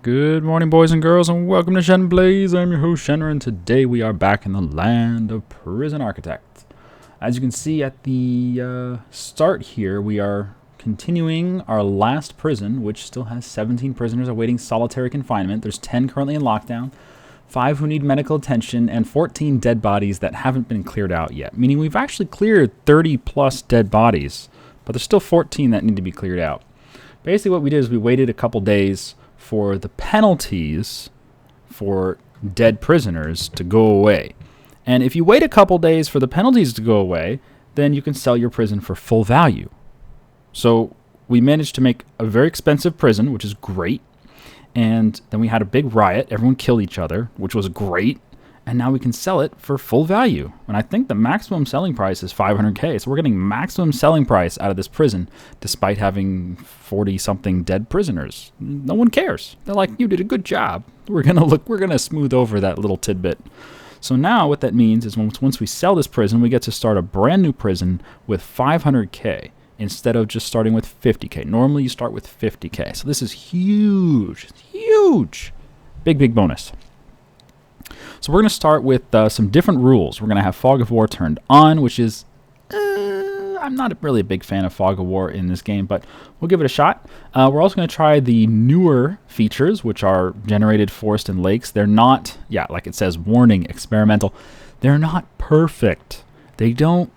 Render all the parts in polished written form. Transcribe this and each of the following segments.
Good morning, boys and girls, and welcome to Shen Blaze. I'm your host, Shenner, and today we are back in the land of Prison Architect. As you can see at the start here, we are continuing our last prison, which still has 17 prisoners awaiting solitary confinement. There's 10 currently in lockdown, 5 who need medical attention, and 14 dead bodies that haven't been cleared out yet. Meaning we've actually cleared 30 plus dead bodies, but there's still 14 that need to be cleared out. Basically what we did is we waited a couple days for the penalties for dead prisoners to go away. And if you wait a couple days for the penalties to go away, then you can sell your prison for full value. So we managed to make a very expensive prison, which is great. And then we had a big riot. Everyone killed each other, which was great. And now we can sell it for full value. And I think the maximum selling price is 500K. So we're getting maximum selling price out of this prison, despite having 40-something dead prisoners. No one cares. They're like, you did a good job. We're gonna smooth over that little tidbit. So now what that means is once we sell this prison, we get to start a brand new prison with 500K instead of just starting with 50K. Normally you start with 50K. So this is huge. It's huge. Big bonus. So we're going to start with some different rules. We're going to have Fog of War turned on, which is... I'm not really a big fan of Fog of War in this game, but we'll give it a shot. We're also going to try the newer features, which are generated forest and lakes. They're not, like it says, warning, experimental. They're not perfect. They don't...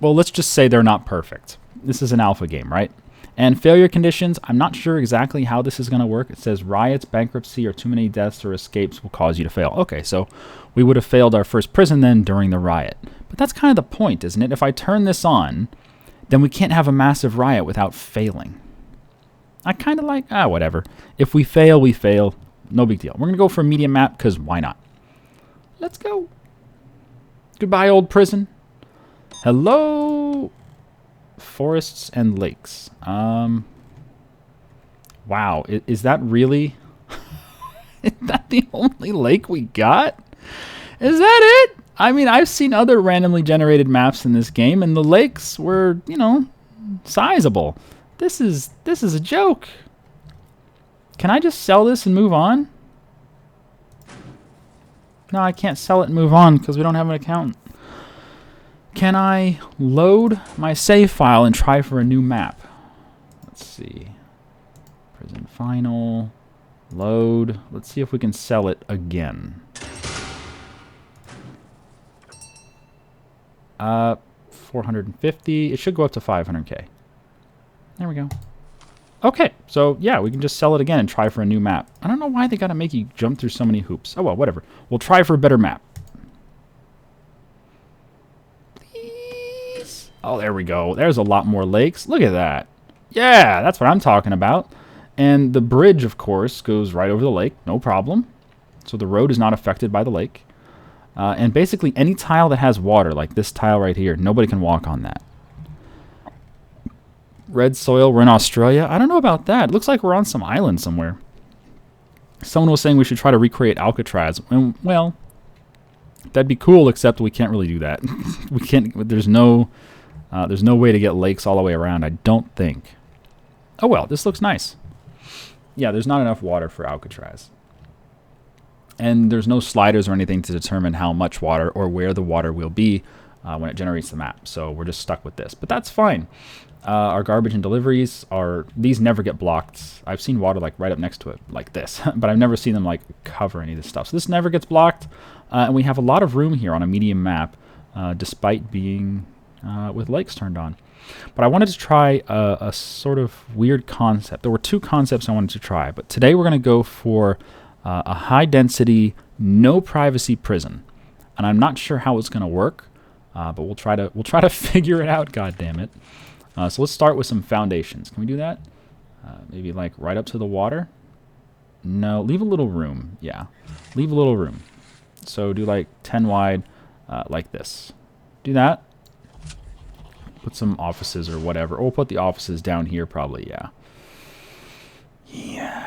Well, let's just say they're not perfect. This is an alpha game, right? And failure conditions, I'm not sure exactly how this is going to work. It says riots, bankruptcy, or too many deaths or escapes will cause you to fail. Okay, so we would have failed our first prison then during the riot. But that's kind of the point, isn't it? If I turn this on, then we can't have a massive riot without failing. I kind of like, whatever. If we fail, we fail. No big deal. We're going to go for a medium map because why not? Let's go. Goodbye, old prison. Hello. Forests and lakes. Wow, is that really... is that the only lake we got? Is that it? I mean, I've seen other randomly generated maps in this game, and the lakes were, sizable. This is a joke. Can I just sell this and move on? No, I can't sell it and move on because we don't have an account. Can I load my save file and try for a new map? Let's see. Prison final. Load. Let's see if we can sell it again. 450. It should go up to 500K. There we go. Okay, so yeah, we can just sell it again and try for a new map. I don't know why they gotta make you jump through so many hoops. Oh well, whatever. We'll try for a better map. Oh, there we go. There's a lot more lakes. Look at that. Yeah, that's what I'm talking about. And the bridge, of course, goes right over the lake. No problem. So the road is not affected by the lake. And basically any tile that has water, like this tile right here, nobody can walk on that. Red soil. We're in Australia. I don't know about that. It looks like we're on some island somewhere. Someone was saying we should try to recreate Alcatraz. And, well, that'd be cool, except we can't really do that. We can't. There's no way to get lakes all the way around, I don't think. Oh well, this looks nice. Yeah, there's not enough water for Alcatraz. And there's no sliders or anything to determine how much water or where the water will be when it generates the map. So we're just stuck with this. But that's fine. Our garbage and deliveries these never get blocked. I've seen water like right up next to it, like this. But I've never seen them like cover any of this stuff. So this never gets blocked. And we have a lot of room here on a medium map, despite being... with lakes turned on. But I wanted to try a sort of weird concept. There were two concepts I wanted to try, but today we're going to go for a high-density, no-privacy prison. And I'm not sure how it's going to work, but we'll try to figure it out. God damn it! So let's start with some foundations. Can we do that? Maybe like right up to the water. No, leave a little room. Yeah, leave a little room. So do like 10 wide, like this. Do that. Put some offices or whatever. Or we'll put the offices down here probably, yeah. Yeah.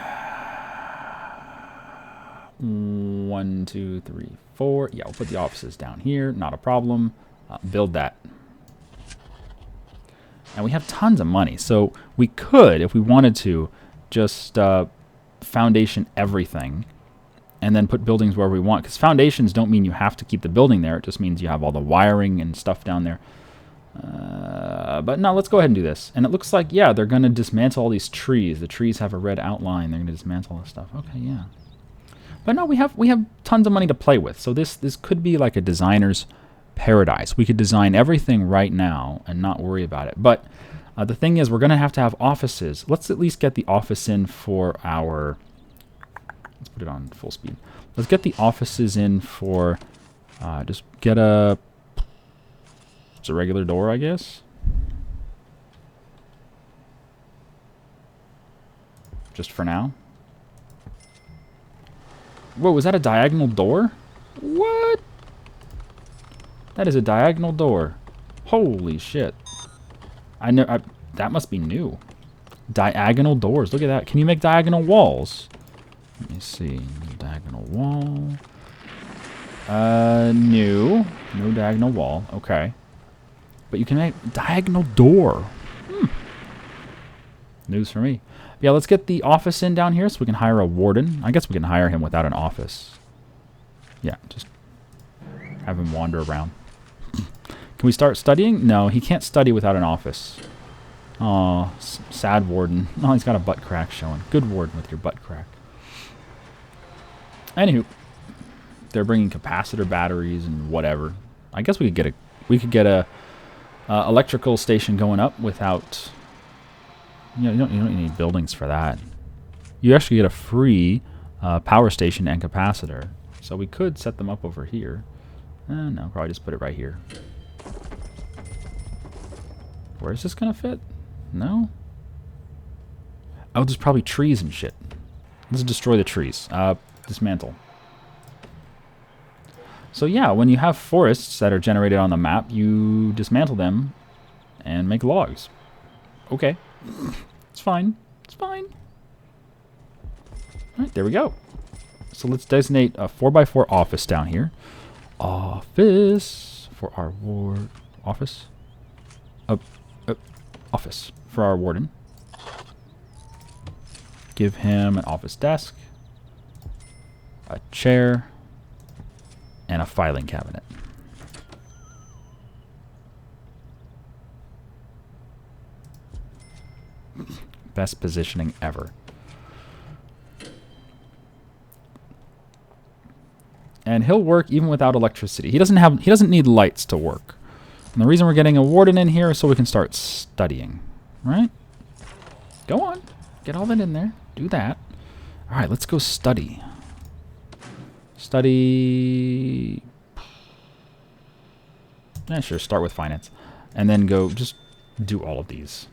1, 2, 3, 4. Yeah, we'll put the offices down here. Not a problem. Build that. And we have tons of money. So we could, if we wanted to, just foundation everything and then put buildings wherever we want. Because foundations don't mean you have to keep the building there. It just means you have all the wiring and stuff down there. But no, let's go ahead and do this. And it looks like, yeah, they're going to dismantle all these trees. The trees have a red outline. They're going to dismantle all this stuff. Okay, yeah. But no, we have tons of money to play with. So this could be like a designer's paradise. We could design everything right now and not worry about it. But the thing is, we're going to have offices. Let's at least get the office in for our... Let's put it on full speed. Let's get the offices in for... just get a... It's a regular door, I guess. Just for now. Whoa, was that a diagonal door? What? That is a diagonal door. Holy shit. That must be new. Diagonal doors. Look at that. Can you make diagonal walls? Let me see. Diagonal wall. New. No diagonal wall. Okay. But you can make diagonal door. News for me. Yeah, let's get the office in down here so we can hire a warden. I guess we can hire him without an office. Yeah, just have him wander around. Can we start studying? No, he can't study without an office. Aw, sad warden. Oh, he's got a butt crack showing. Good warden with your butt crack. Anywho, they're bringing capacitor batteries and whatever. I guess we could get a electrical station going up without... You don't need buildings for that. You actually get a free power station and capacitor. So we could set them up over here. No, probably just put it right here. Where is this going to fit? No? Oh, there's probably trees and shit. Let's destroy the trees. Dismantle. So yeah, when you have forests that are generated on the map, you dismantle them and make logs. Okay. It's fine. It's fine. Alright, there we go. So let's designate a 4x4 office down here. Office for our ward. Office? Office for our warden. Give him an office desk, a chair, and a filing cabinet. Best positioning ever. And he'll work even without electricity. He doesn't need lights to work. And the reason we're getting a warden in here is so we can start studying. Right? Go on. Get all that in there. Do that. Alright, let's go study. Study... Yeah, sure, start with finance. And then go, just do all of these.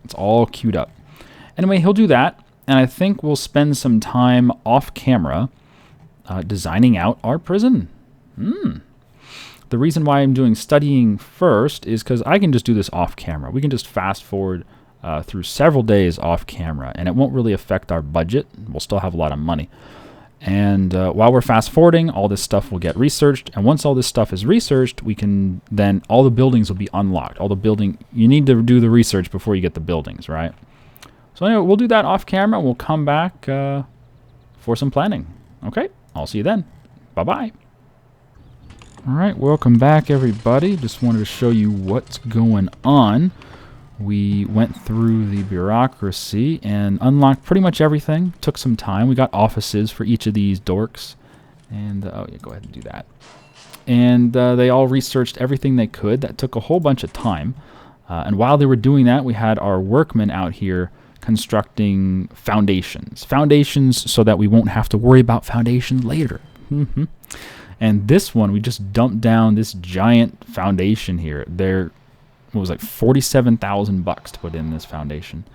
It's all queued up. Anyway, he'll do that. And I think we'll spend some time off camera designing out our prison. The reason why I'm doing studying first is because I can just do this off camera. We can just fast forward through several days off camera, and it won't really affect our budget. We'll still have a lot of money. And while we're fast forwarding, all this stuff will get researched. And once all this stuff is researched, we can then, all the buildings will be unlocked. You need to do the research before you get the buildings, right? So anyway, we'll do that off camera. We'll come back for some planning. Okay, I'll see you then. Bye-bye. All right, welcome back, everybody. Just wanted to show you what's going on. We went through the bureaucracy and unlocked pretty much everything. Took some time. We got offices for each of these dorks. And, oh yeah, go ahead and do that. And they all researched everything they could. That took a whole bunch of time. And while they were doing that, we had our workmen out here constructing foundations. Foundations so that we won't have to worry about foundations later. And this one, we just dumped down this giant foundation here. It was like 47,000 bucks to put in this foundation.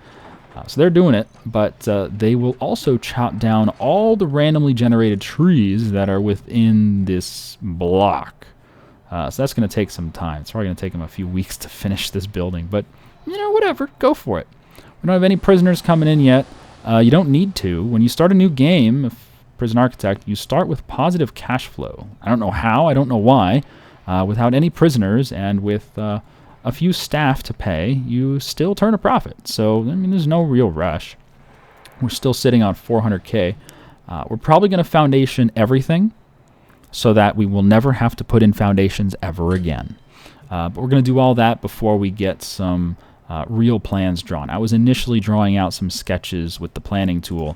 So they're doing it, but they will also chop down all the randomly generated trees that are within this block. So that's going to take some time. It's probably going to take them a few weeks to finish this building, but whatever, go for it. We don't have any prisoners coming in yet. You don't need to. When you start a new game, Prison Architect, you start with positive cash flow. I don't know how, I don't know why. Without any prisoners and with a a few staff to pay, you still turn a profit. So, I mean, there's no real rush. We're still sitting on 400K. We're probably going to foundation everything so that we will never have to put in foundations ever again. But we're going to do all that before we get some real plans drawn. I was initially drawing out some sketches with the planning tool,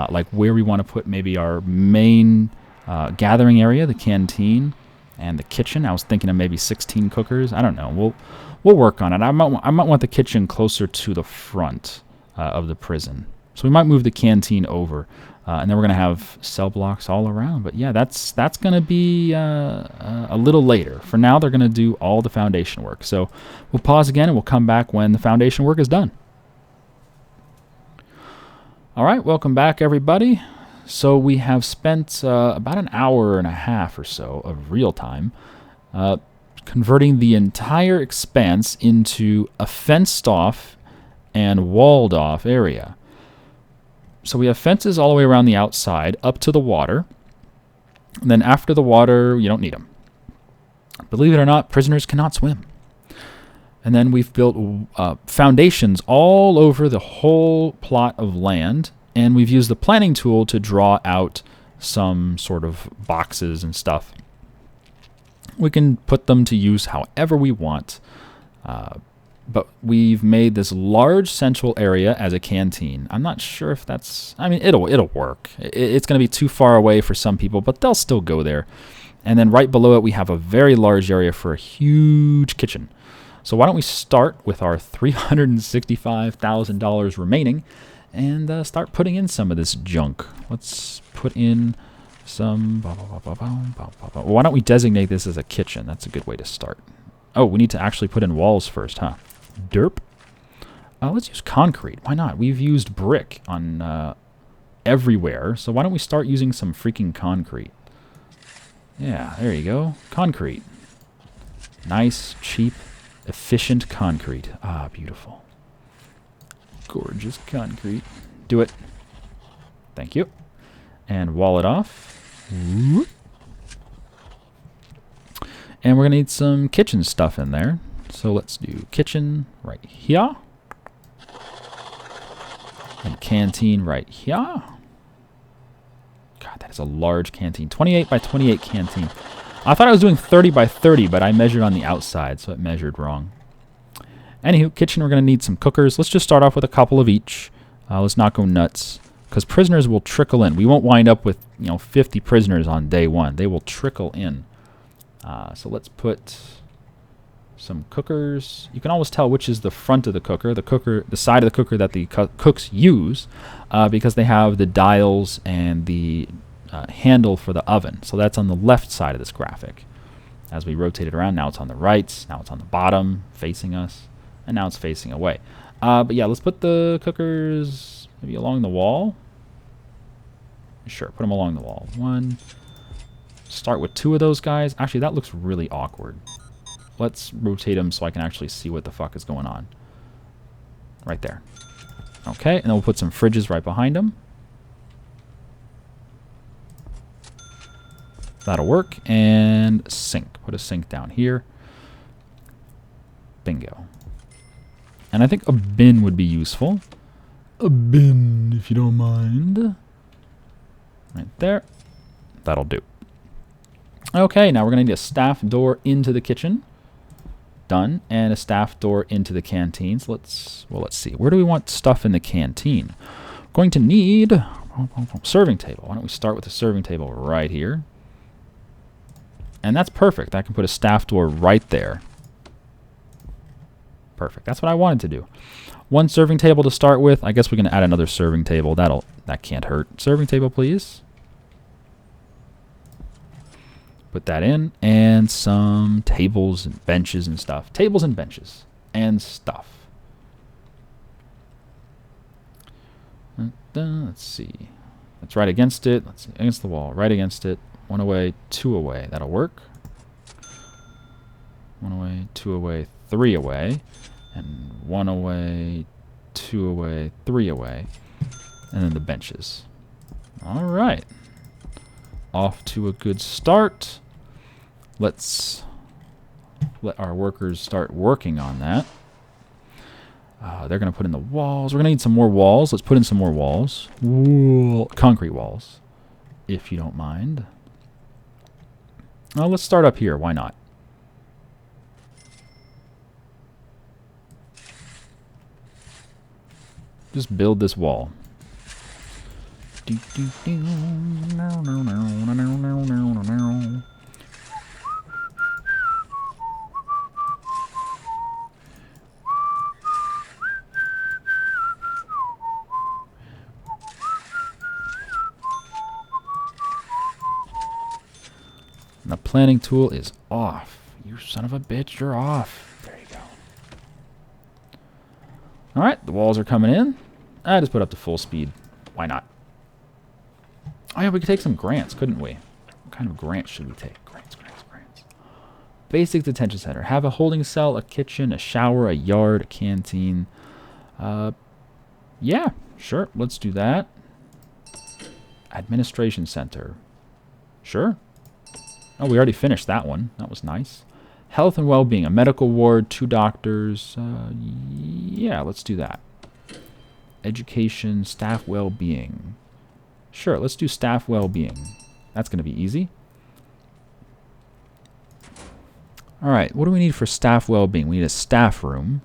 like where we want to put maybe our main gathering area, the canteen, and the kitchen. I was thinking of maybe 16 cookers. I don't know. We'll work on it. I might want the kitchen closer to the front of the prison. So we might move the canteen over, and then we're going to have cell blocks all around. But yeah, that's going to be a little later. For now, they're going to do all the foundation work. So we'll pause again, and we'll come back when the foundation work is done. All right, welcome back, everybody. So we have spent about an hour and a half or so of real time converting the entire expanse into a fenced-off and walled-off area. So we have fences all the way around the outside, up to the water. And then after the water, you don't need them. Believe it or not, prisoners cannot swim. And then we've built foundations all over the whole plot of land. And we've used the planning tool to draw out some sort of boxes and stuff. We can put them to use however we want. But we've made this large central area as a canteen. I'm not sure if that's... I mean, it'll work. It's going to be too far away for some people, but they'll still go there. And then right below it, we have a very large area for a huge kitchen. So why don't we start with our $365,000 remaining and start putting in some of this junk. Let's put in some... Why don't we designate this as a kitchen? That's a good way to start. Oh, we need to actually put in walls first, huh? Derp. Let's use concrete. Why not? We've used brick on everywhere, so why don't we start using some freaking concrete? Yeah, there you go. Concrete. Nice, cheap, efficient concrete. Ah, beautiful. Gorgeous concrete. Do it. Thank you. And wall it off. And we're going to need some kitchen stuff in there. So let's do kitchen right here. And canteen right here. God, that is a large canteen. 28 by 28 canteen. I thought I was doing 30 by 30, but I measured on the outside, so it measured wrong. Anywho, kitchen, we're going to need some cookers. Let's just start off with a couple of each. Let's not go nuts, because prisoners will trickle in. We won't wind up with 50 prisoners on day one. They will trickle in. So let's put some cookers. You can always tell which is the front of the cooker, the side of the cooker that the cooks use, because they have the dials and the handle for the oven. So that's on the left side of this graphic. As we rotate it around, now it's on the right, now it's on the bottom, facing us, and now it's facing away. But yeah, let's put the cookers maybe along the wall. Sure, put them along the wall. One. Start with 2 of those guys. Actually, that looks really awkward. Let's rotate them so I can actually see what the fuck is going on. Right there. Okay, and then we'll put some fridges right behind them. That'll work. And sink. Put a sink down here. Bingo. And I think a bin would be useful. A bin, if you don't mind. Right there. That'll do. Okay, now we're going to need a staff door into the kitchen. Done. And a staff door into the canteen. So let's see. Where do we want stuff in the canteen? Going to need serving table. Why don't we start with the serving table right here? And that's perfect. I can put a staff door right there. Perfect. That's what I wanted to do. 1 serving table to start with. I guess we're going to add another serving table. That can't hurt. Serving table, please. Put that in. And some tables and benches and stuff. Tables and benches. And stuff. Let's see. That's right against it. Let's see. Against the wall. Right against it. 1 away, 2 away. That'll work. 1 away, 2 away, 3 away. And 1 away, 2 away, 3 away. And then the benches. All right. Off to a good start. Let's let our workers start working on that. They're going to put in the walls. We're going to need some more walls. Let's put in some more walls. Concrete walls, if you don't mind. Let's start up here. Why not? Just build this wall. And the planning tool is off. You son of a bitch, you're off. There you go. Alright, the walls are coming in. I just put up to full speed. Why not? Oh yeah, we could take some grants, couldn't we? What kind of grants should we take? Grants. Basic detention center. Have a holding cell, a kitchen, a shower, a yard, a canteen. Yeah, sure. Let's do that. Administration center. Sure. Oh, we already finished that one. That was nice. Health and well-being. A medical ward, 2 doctors. Yeah, let's do that. Education, staff well-being. Sure, let's do staff well-being. That's going to be easy. All right, what do we need for staff well-being? We need a staff room.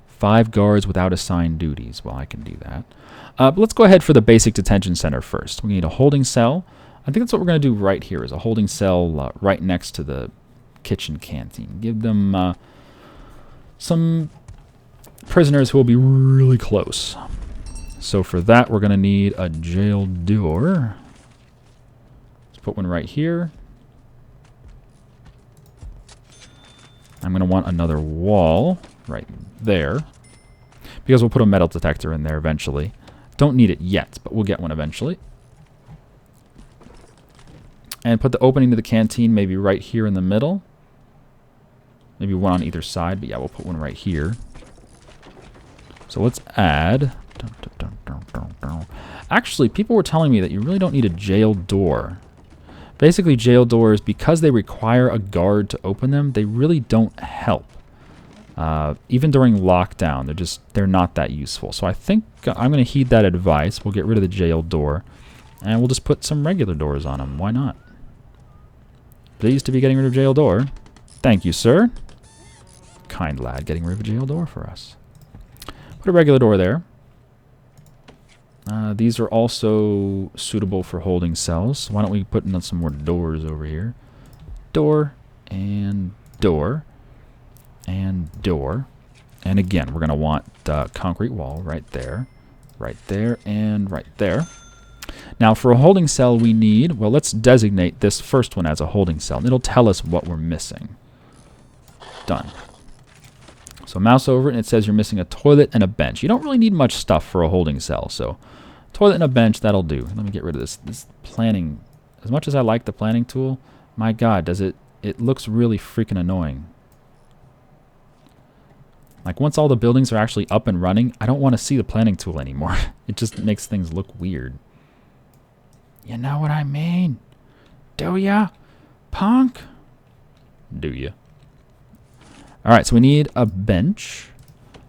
5 guards without assigned duties. Well, I can do that. But let's go ahead for the basic detention center first. We need a holding cell. I think that's what we're going to do right here, is a holding cell right next to the kitchen canteen. Give them some prisoners who will be really close. So for that, we're going to need a jail door. Let's put one right here. I'm going to want another wall right there, because we'll put a metal detector in there eventually. Don't need it yet, but we'll get one eventually. And put the opening to the canteen maybe right here in the middle. Maybe one on either side, but yeah, we'll put one right here. So let's add... Actually, people were telling me that you really don't need a jail door. Basically, jail doors, because they require a guard to open them, they really don't help. Even during lockdown, they're not that useful. So I think I'm going to heed that advice. We'll get rid of the jail door, and we'll just put some regular doors on them. Why not? Pleased to be getting rid of jail door. Thank you, sir. Kind lad, getting rid of a jail door for us. Put a regular door there. These are also suitable for holding cells. Why don't we put in some more doors over here? Door and door and door. And again, we're going to want concrete wall right there, and right there. Now for a holding cell we need, well, let's designate this first one as a holding cell. And it'll tell us what we're missing. Done. So mouse over it and it says you're missing a toilet and a bench. You don't really need much stuff for a holding cell, so toilet and a bench, that'll do. Let me get rid of this planning. As much as I like the planning tool, my God, it looks really freaking annoying. Like once all the buildings are actually up and running, I don't want to see the planning tool anymore. It just makes things look weird. You know what I mean? Do ya, punk? Do ya? All right, so we need a bench.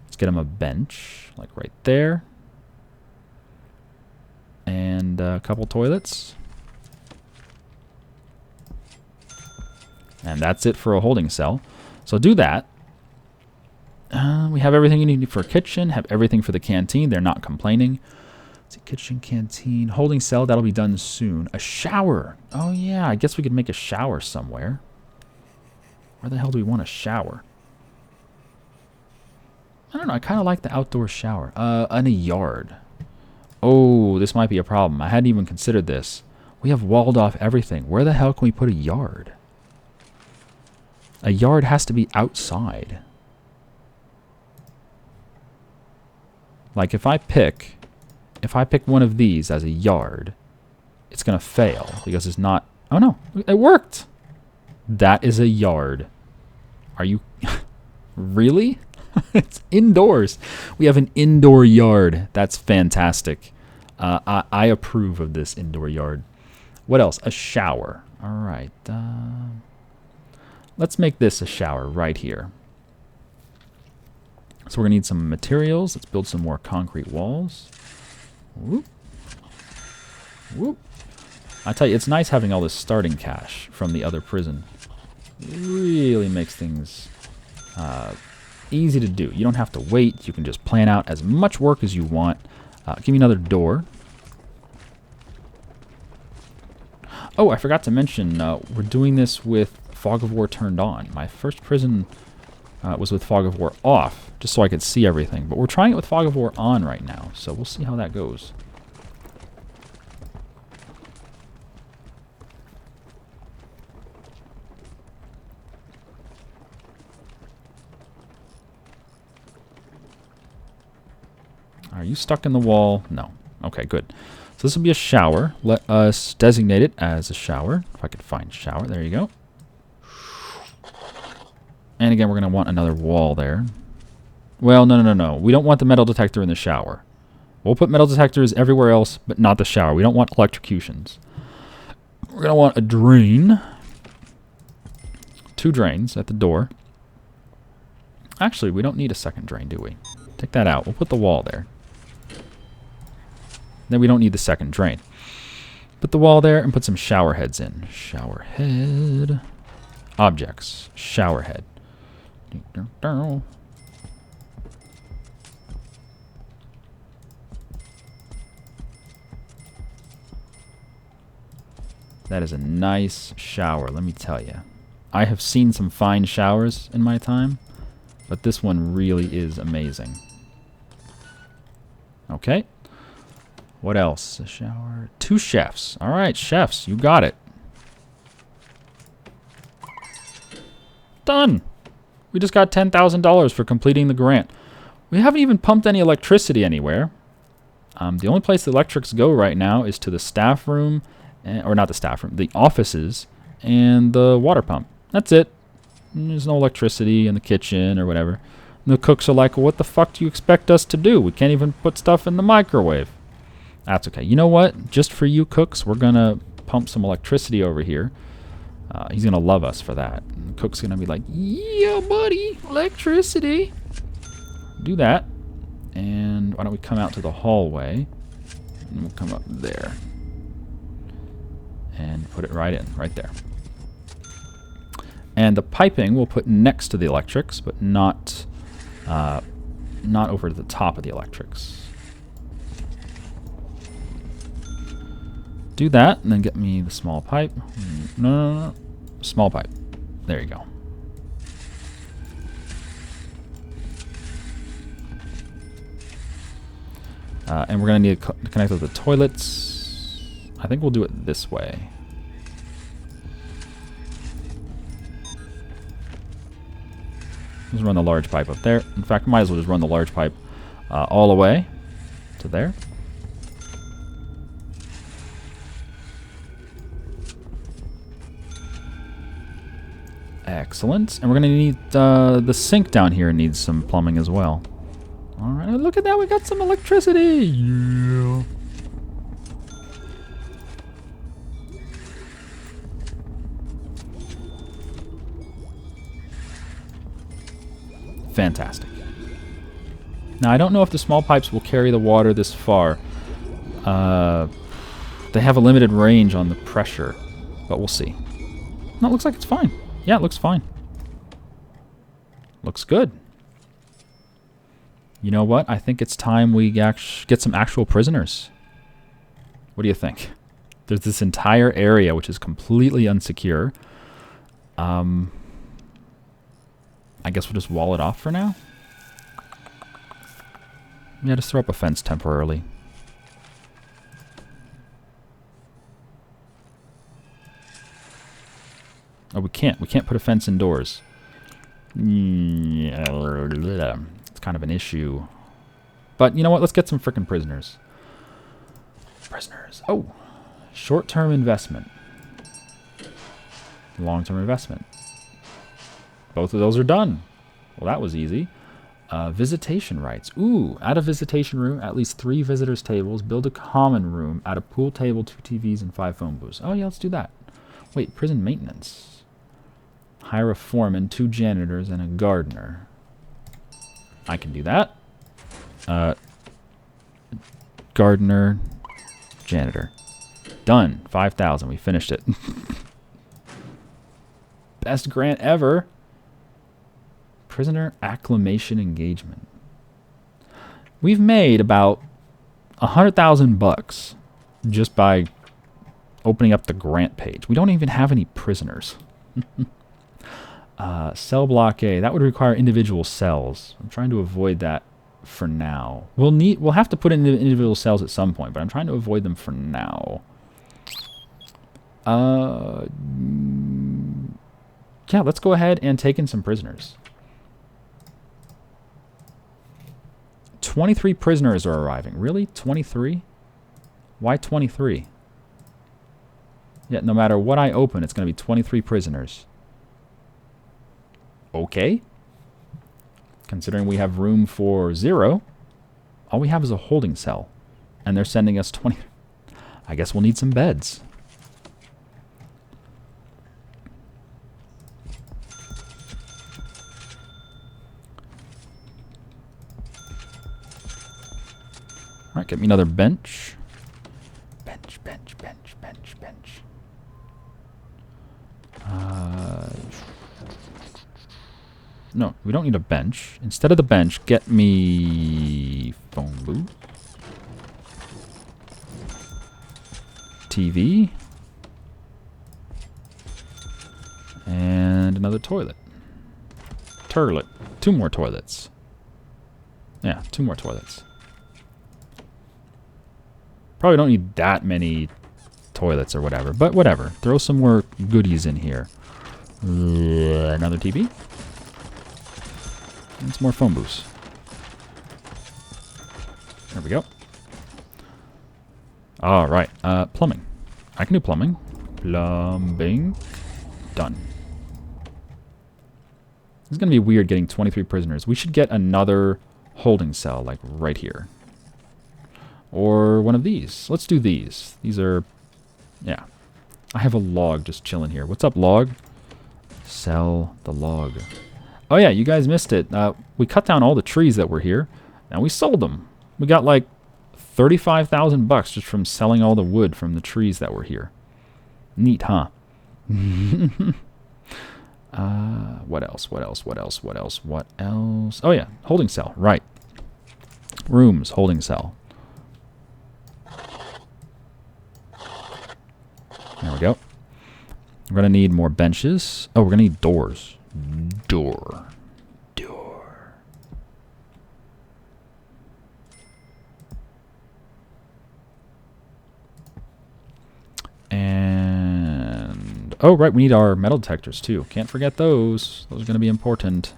Let's get him a bench, like right there. And a couple toilets. And that's it for a holding cell. So do that. We have everything you need for a kitchen, have everything for the canteen. They're not complaining. Let's see, kitchen, canteen, holding cell, that'll be done soon. A shower. Oh yeah, I guess we could make a shower somewhere. Where the hell do we want a shower? I don't know, I kind of like the outdoor shower. In a yard. Oh, this might be a problem. I hadn't even considered this. We have walled off everything. Where the hell can we put a yard? A yard has to be outside. Like if I pick one of these as a yard, it's going to fail because it's not... Oh no, it worked. That is a yard. Are you... Really? It's indoors. We have an indoor yard. That's fantastic. I approve of this indoor yard. What else? A shower. All right. let's make this a shower right here. So we're going to need some materials. Let's build some more concrete walls. Whoop. Whoop. I tell you, it's nice having all this starting cash from the other prison. It really makes things easy to do. You don't have to wait. You can just plan out as much work as you want. Give me another door. Oh, I forgot to mention, we're doing this with Fog of War turned on. My first prison was with Fog of War off, just so I could see everything. But we're trying it with Fog of War on right now, so we'll see how that goes. Are you stuck in the wall? No. Okay, good. So this will be a shower. Let us designate it as a shower. If I could find shower. There you go. And again, we're going to want another wall there. Well, no. We don't want the metal detector in the shower. We'll put metal detectors everywhere else, but not the shower. We don't want electrocutions. We're going to want a drain. 2 drains at the door. Actually, we don't need a second drain, do we? Take that out. We'll put the wall there. Then we don't need the second drain. Put the wall there and put some shower heads in. Shower head. Objects. Shower head. That is a nice shower, let me tell you. I have seen some fine showers in my time, but this one really is amazing. Okay. What else? A shower. 2 chefs. All right, chefs, you got it. Done. We just got $10,000 for completing the grant. We haven't even pumped any electricity anywhere. The only place the electrics go right now is to the staff room, or not the staff room, the offices, and the water pump. That's it. There's no electricity in the kitchen or whatever. And the cooks are like, well, what the fuck do you expect us to do? We can't even put stuff in the microwave. That's okay. You know what? Just for you cooks, we're going to pump some electricity over here. He's going to love us for that. And the cook's going to be like, yeah, buddy, electricity. Do that. And why don't we come out to the hallway. And we'll come up there. And put it right in, right there. And the piping we'll put next to the electrics, but not over to the top of the electrics. Do that, and then get me the small pipe. No. Small pipe. There you go. And we're going to need to connect with the toilets. I think we'll do it this way. Let's run the large pipe up there. In fact, might as well just run the large pipe all the way to there. Excellent. And we're going to need the sink down here needs some plumbing as well. All right, look at that. We got some electricity. Yeah. Fantastic. Now, I don't know if the small pipes will carry the water this far. They have a limited range on the pressure, but we'll see. No, it looks like it's fine. Yeah, it looks fine. Looks good. You know what? I think it's time we get some actual prisoners. What do you think? There's this entire area which is completely unsecure. I guess we'll just wall it off for now. Yeah, just throw up a fence temporarily. Oh, we can't. We can't put a fence indoors. It's kind of an issue. But you know what? Let's get some frickin' prisoners. Prisoners. Oh. Short-term investment. Long-term investment. Both of those are done. Well, that was easy. Visitation rights. Ooh, add a visitation room, at least 3 visitors' tables, build a common room, add a pool table, 2 TVs, and 5 phone booths. Oh, yeah, let's do that. Wait, prison maintenance. Hire a foreman, 2 janitors, and a gardener. I can do that. Gardener, janitor. Done. 5,000. We finished it. Best grant ever. Prisoner acclimation engagement. We've made about 100,000 bucks just by opening up the grant page. We don't even have any prisoners. Cell blockade. That would require individual cells. I'm trying to avoid that for now. We'll have to put in individual cells at some point, but I'm trying to avoid them for now. Yeah, let's go ahead and take in some prisoners. 23 prisoners are arriving. Really? 23? Why 23? Yeah, no matter what I open, it's going to be 23 prisoners. Okay. Considering we have room for 0, all we have is a holding cell. And they're sending us 20. I guess we'll need some beds. Alright, get me another bench. Bench. No, we don't need a bench. Instead of the bench, get me phone booth. TV. And another toilet. Turlet. 2 more toilets. Yeah, 2 more toilets. Probably don't need that many toilets or whatever, but whatever. Throw some more goodies in here. Another TV. And some more phone booths. There we go. Alright, plumbing. I can do plumbing. Plumbing. Done. It's going to be weird getting 23 prisoners. We should get another holding cell, like right here. Or one of these. Let's do these. These are... Yeah. I have a log just chilling here. What's up, log? Sell the log. Oh yeah, you guys missed it. We cut down all the trees that were here, and we sold them. We got like 35,000 bucks just from selling all the wood from the trees that were here. Neat, huh? What else? Oh yeah, holding cell. Right. Rooms, holding cell. There we go. We're going to need more benches. Oh, we're going to need doors. Door. And... oh, right, we need our metal detectors, too. Can't forget those. Those are going to be important.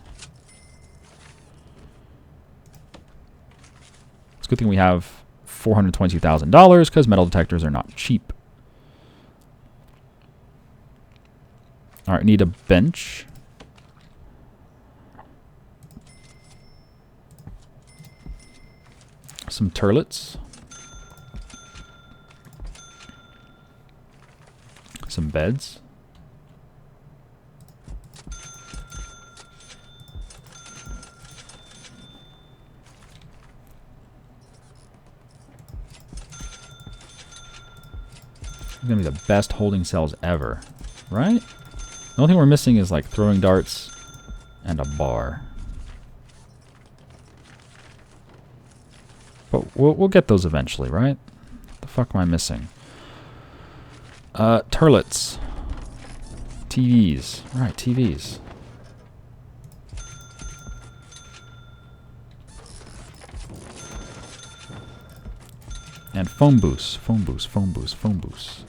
It's a good thing we have $422,000, because metal detectors are not cheap. Alright, need a bench. Some turlets. Some beds. It's gonna be the best holding cells ever, right? The only thing we're missing is like throwing darts and a bar. But we'll get those eventually, right? What the fuck am I missing? Turlets. TVs. Right, TVs. And phone booths. Phone booths.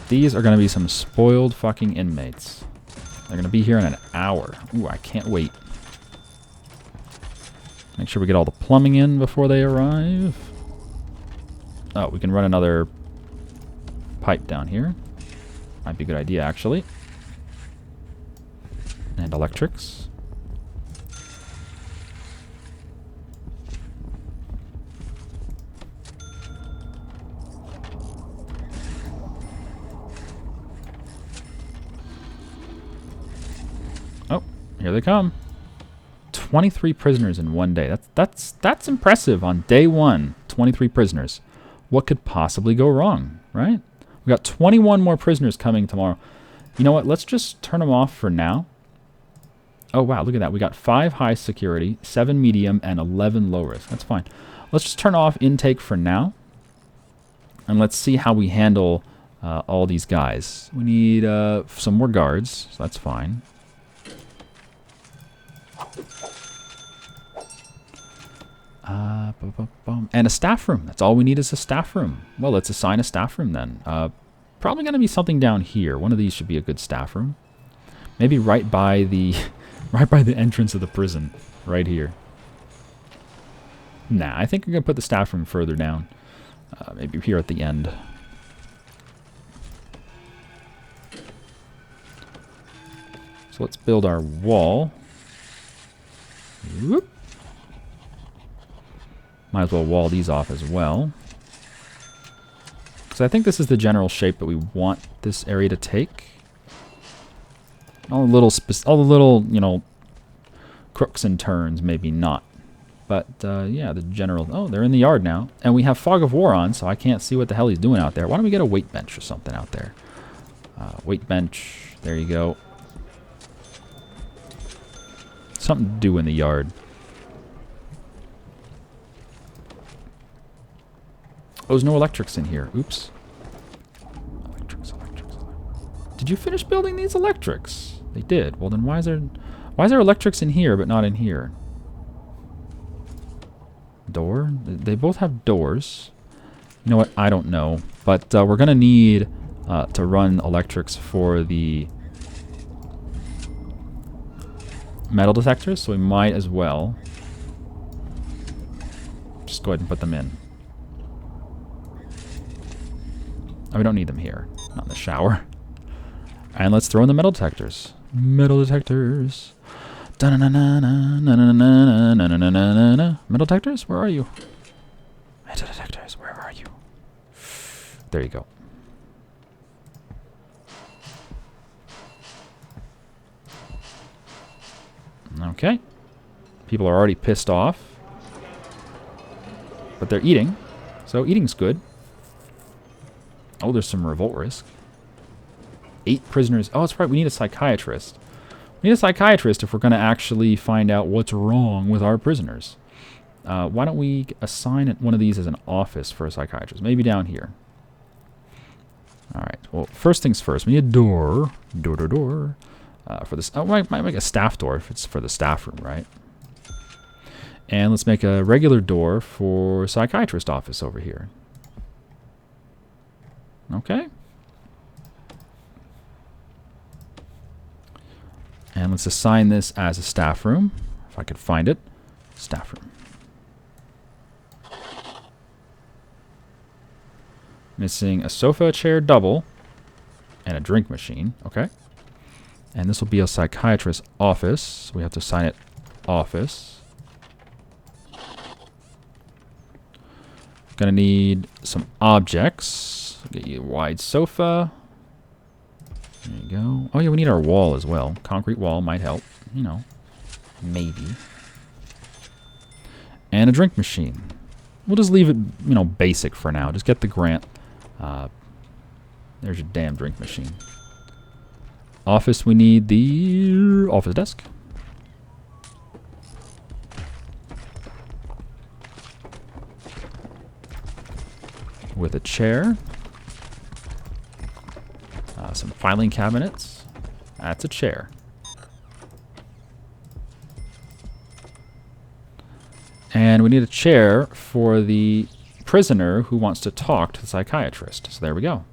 These are going to be some spoiled fucking inmates. They're going to be here in an hour. Ooh, I can't wait. Make sure we get all the plumbing in before they arrive. Oh, we can run another pipe down here. Might be a good idea, actually. And electrics. Oh, here they come. 23 prisoners in one day. That's impressive on day one. 23 prisoners. What could possibly go wrong, right? We got 21 more prisoners coming tomorrow. You know what? Let's just turn them off for now. Oh, wow. Look at that. We got 5 high security, 7 medium, and 11 low risk. That's fine. Let's just turn off intake for now. And let's see how we handle all these guys. We need some more guards. So that's fine. And a staff room. That's all we need is a staff room. Well, let's assign a staff room then. Probably going to be something down here. One of these should be a good staff room. Maybe right by the right by the entrance of the prison. Right here. Nah, I think we're going to put the staff room further down. Maybe here at the end. So let's build our wall. Whoop. Might as well wall these off as well. Because I think this is the general shape that we want this area to take. All the little, you know, crooks and turns, maybe not. But, yeah, the general... Oh, they're in the yard now. And we have Fog of War on, so I can't see what the hell he's doing out there. Why don't we get a weight bench or something out there? Weight bench. There you go. Something to do in the yard. Oh, there's no electrics in here. Oops. Electrics. Did you finish building these electrics? They did. Well, then why is there electrics in here but not in here? Door? They both have doors. You know what? I don't know. But we're going to need to run electrics for the metal detectors, so we might as well just go ahead and put them in. Oh, we don't need them here. Not in the shower. And let's throw in the metal detectors. Metal detectors. Metal detectors, where are you? Metal detectors, where are you? There you go. Okay. People are already pissed off. But they're eating. So eating's good. Oh, there's some revolt risk. 8 prisoners. Oh, that's right. We need a psychiatrist. We need a psychiatrist if we're going to actually find out what's wrong with our prisoners. Why don't we assign one of these as an office for a psychiatrist? Maybe down here. All right. Well, first things first. We need a door. Door. For this. Oh, might make a staff door if it's for the staff room, right? And let's make a regular door for psychiatrist office over here. Okay. And let's assign this as a staff room. If I could find it. Staff room. Missing a sofa, chair, double, and a drink machine. Okay. And this will be a psychiatrist office. So we have to assign it office. Gonna need some objects. Get you a wide sofa. There you go. Oh yeah, we need our wall as well. Concrete wall might help. You know, maybe. And a drink machine. We'll just leave it, you know, basic for now. Just get the grant. There's your damn drink machine. Office, we need the office desk. With a chair. Some filing cabinets. That's a chair. And we need a chair for the prisoner who wants to talk to the psychiatrist. So there we go.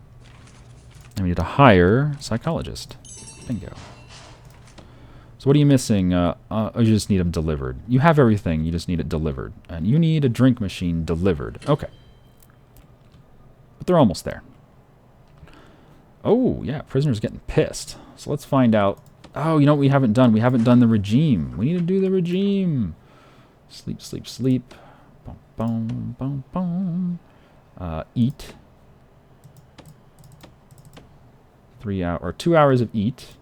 And we need to hire a psychologist. Bingo. So what are you missing? You just need them delivered. You have everything. You just need it delivered. And you need a drink machine delivered. Okay. But they're almost there. Oh, yeah, prisoners getting pissed. So let's find out. Oh, you know what we haven't done? We haven't done the regime. We need to do the regime. Sleep, sleep, sleep. Boom, boom, boom, boom. Eat. 3 hours or 2 hours of eat.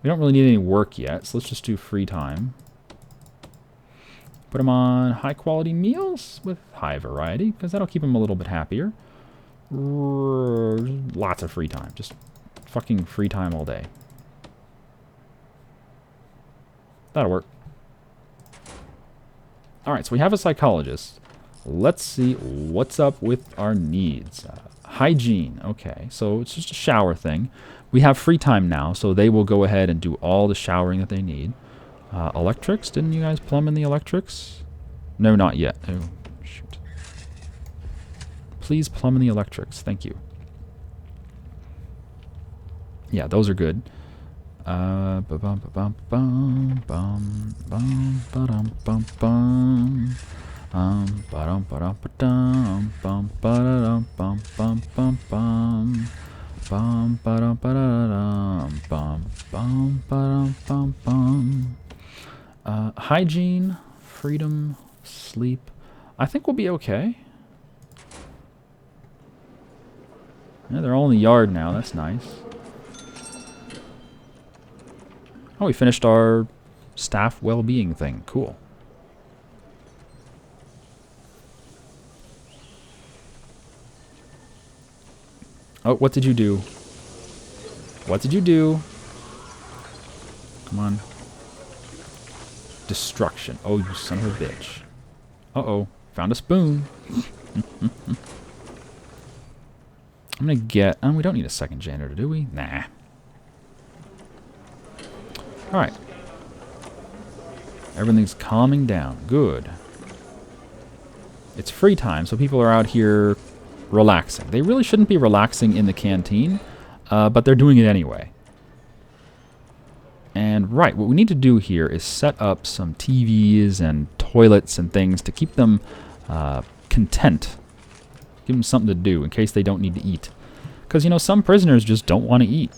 We don't really need any work yet, so let's just do free time. Put them on high quality meals with high variety, because that'll keep them a little bit happier. Lots of free time. Just fucking free time all day. That'll work. Alright, so we have a psychologist. Let's see what's up with our needs. Hygiene. Okay, so it's just a shower thing. We have free time now, so they will go ahead and do all the showering that they need. Electrics? Didn't you guys plumb in the electrics? No, not yet. Oh, shoot. Please plumb in the electrics. Thank you. Yeah, those are good. Hygiene, freedom, sleep. I think we'll be okay. Yeah, they're all in the yard now. That's nice. Oh, we finished our staff well-being thing. Cool. Oh, what did you do? What did you do? Come on. Destruction. Oh, you son of a bitch. Uh-oh. Found a spoon. I'm gonna get... we don't need a second janitor, do we? Nah. Alright. Everything's calming down. Good. It's free time, so people are out here relaxing. They really shouldn't be relaxing in the canteen, but they're doing it anyway. And right, what we need to do here is set up some TVs and toilets and things to keep them content. Give them something to do in case they don't need to eat. Because, you know, some prisoners just don't want to eat.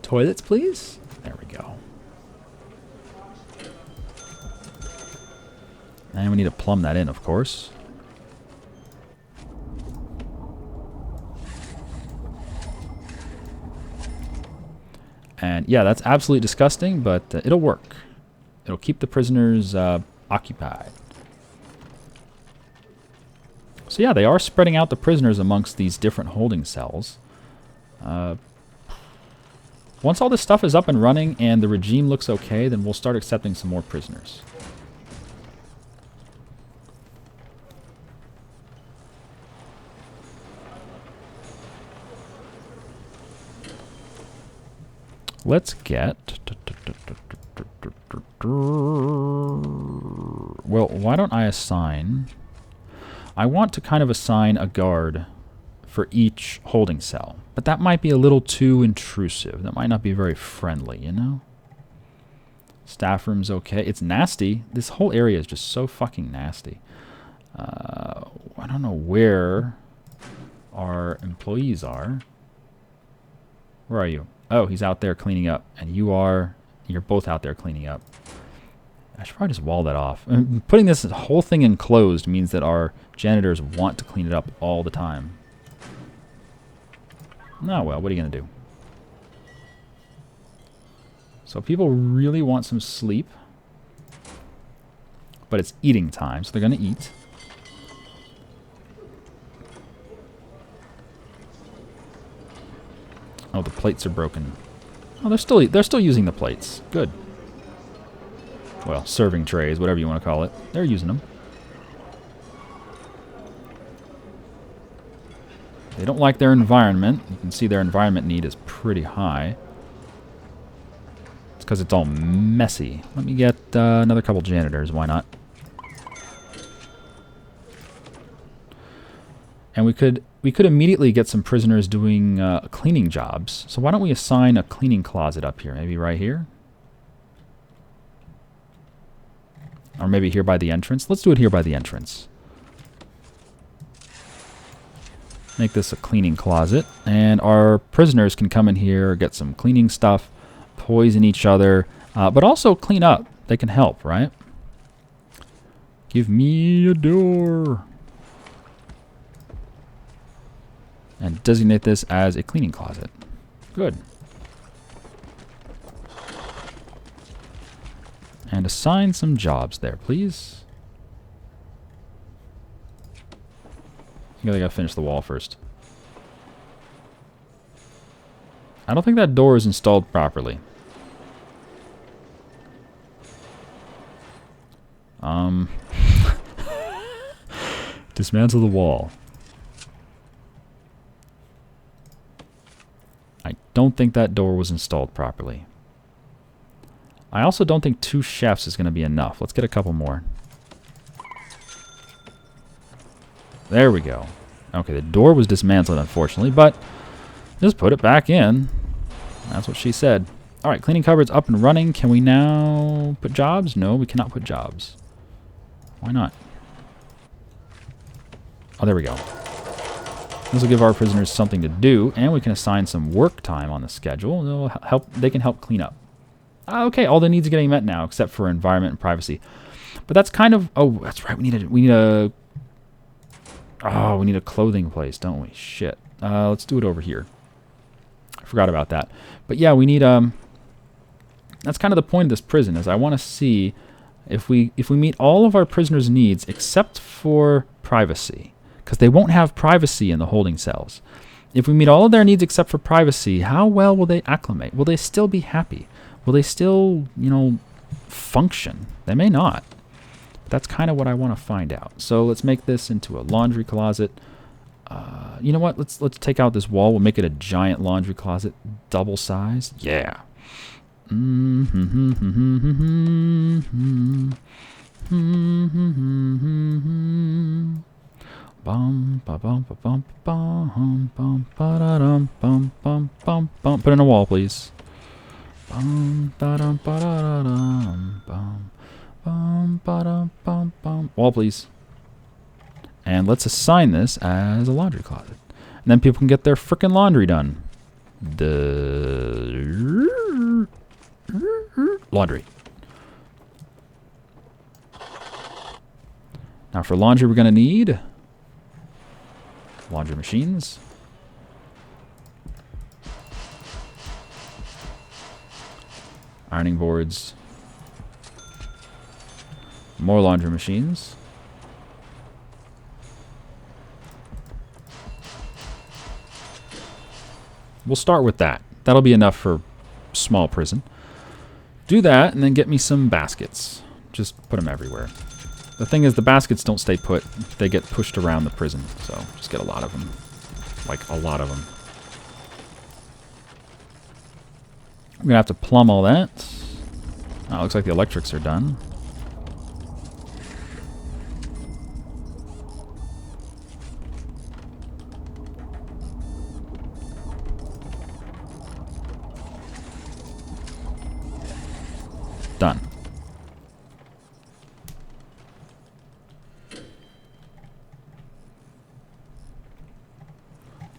Toilets, please? There we go. And we need to plumb that in, of course. And yeah, that's absolutely disgusting, but it'll work. It'll keep the prisoners occupied. So yeah, they are spreading out the prisoners amongst these different holding cells. Once all this stuff is up and running and the regime looks okay, then we'll start accepting some more prisoners. Let's get... Well, why don't I assign... I want to kind of assign a guard for each holding cell. But that might be a little too intrusive. That might not be very friendly, you know? Staff room's okay. It's nasty. This whole area is just so fucking nasty. I don't know where our employees are. Where are you? Oh, he's out there cleaning up. And you're both out there cleaning up. I should probably just wall that off. Putting this whole thing enclosed means that our janitors want to clean it up all the time. Oh, well, what are you going to do? So people really want some sleep. But it's eating time, so they're going to eat. Oh, the plates are broken. Oh, they're still using the plates. Good. Well, serving trays, whatever you want to call it. They're using them. They don't like their environment. You can see their environment need is pretty high. It's because it's all messy. Let me get another couple janitors. Why not? And we could immediately get some prisoners doing cleaning jobs. So why don't we assign a cleaning closet up here? Maybe right here? Or maybe here by the entrance. Let's do it here by the entrance. Make this a cleaning closet. And our prisoners can come in here, get some cleaning stuff, poison each other, but also clean up. They can help, right? Give me a door. And designate this as a cleaning closet. Good. And assign some jobs there, please. I gotta finish the wall first. I don't think that door is installed properly. Dismantle the wall. I don't think that door was installed properly. I also don't think 2 chefs is going to be enough. Let's get a couple more. There we go. Okay, the door was dismantled, unfortunately, but just put it back in. That's what she said. All right, cleaning cupboard's up and running. Can we now put jobs? No, we cannot put jobs. Why not? Oh, there we go. This will give our prisoners something to do, and we can assign some work time on the schedule. They'll help. They can help clean up. Okay, all the needs are getting met now, except for environment and privacy. But that's kind of. Oh, that's right. We need a clothing place, don't we? Shit. Let's do it over here. I forgot about that. But yeah, we need that's kind of the point of this prison. Is I want to see if we meet all of our prisoners' needs except for privacy. Because they won't have privacy in the holding cells. If we meet all of their needs except for privacy, how well will they acclimate? Will they still be happy? Will they still, function? They may not. But that's kind of what I want to find out. So let's make this into a laundry closet. You know what? Let's take out this wall. We'll make it a giant laundry closet, double size. Yeah. Bum ba bum ba bum bum bum ba da dum bum bum bum bum. Put in a wall, please. Bum ba dum ba da dum bum bum ba dum bum bum. Wall, please. And let's assign this as a laundry closet, and then people can get their frickin' laundry done. The laundry. Now for laundry, we're gonna need laundry machines. Ironing boards. More laundry machines. We'll start with that. That'll be enough for small prison. Do that and then get me some baskets. Just put them everywhere. The thing is, the baskets don't stay put. They get pushed around the prison. So just get a lot of them. Like a lot of them. I'm going to have to plumb all that. Oh, it looks like the electrics are done. Done.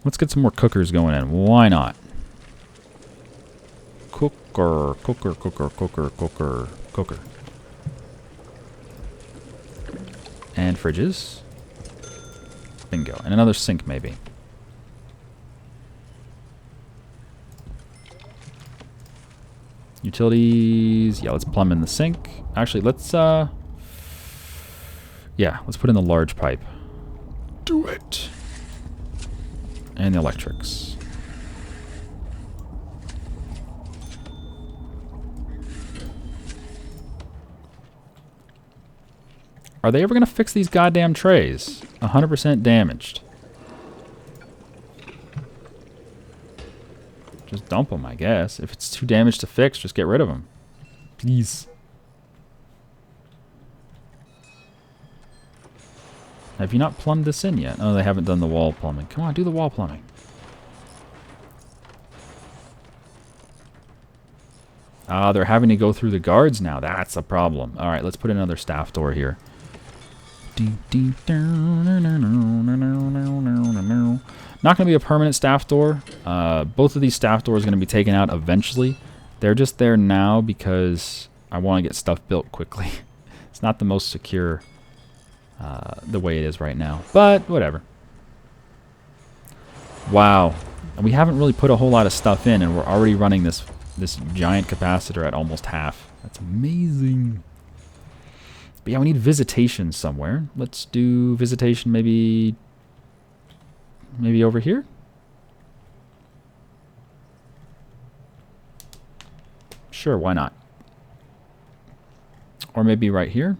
Let's get some more cookers going in. Why not? Cooker, cooker, cooker, cooker, cooker, cooker. And fridges. Bingo. And another sink, maybe. Utilities. Yeah, let's plumb in the sink. Actually, let's, yeah, let's put in the large pipe. Do it. And the electrics. Are they ever going to fix these goddamn trays? 100% damaged. Just dump them, I guess. If it's too damaged to fix, just get rid of them. Please. Have you not plumbed this in yet? Oh, they haven't done the wall plumbing. Come on, do the wall plumbing. They're having to go through the guards now. That's a problem. All right, let's put another staff door here. Not going to be a permanent staff door. Both of these staff doors are going to be taken out eventually. They're just there now because I want to get stuff built quickly. It's not the most secure the way it is right now, but whatever. Wow. And we haven't really put a whole lot of stuff in, and we're already running this giant capacitor at almost half. That's amazing. But yeah, we need visitation somewhere. Let's do visitation maybe over here. Sure, why not? Or maybe right here.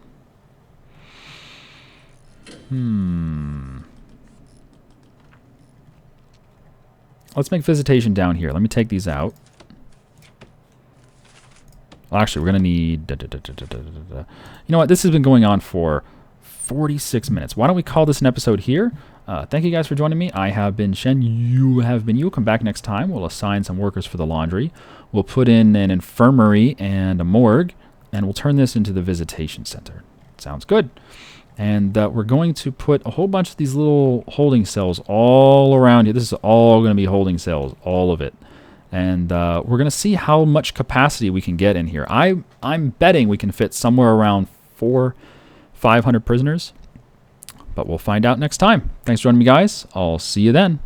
Let's make visitation down here. Let me take these out. Well, actually, we're going to need... You know what? This has been going on for 46 minutes. Why don't we call this an episode here? Thank you guys for joining me. I have been Shen. You have been you. Come back next time. We'll assign some workers for the laundry. We'll put in an infirmary and a morgue. And we'll turn this into the visitation center. Sounds good. And we're going to put a whole bunch of these little holding cells all around here. This is all going to be holding cells, all of it. And we're going to see how much capacity we can get in here. I'm betting we can fit somewhere around 500 prisoners. But we'll find out next time. Thanks for joining me, guys. I'll see you then.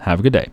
Have a good day.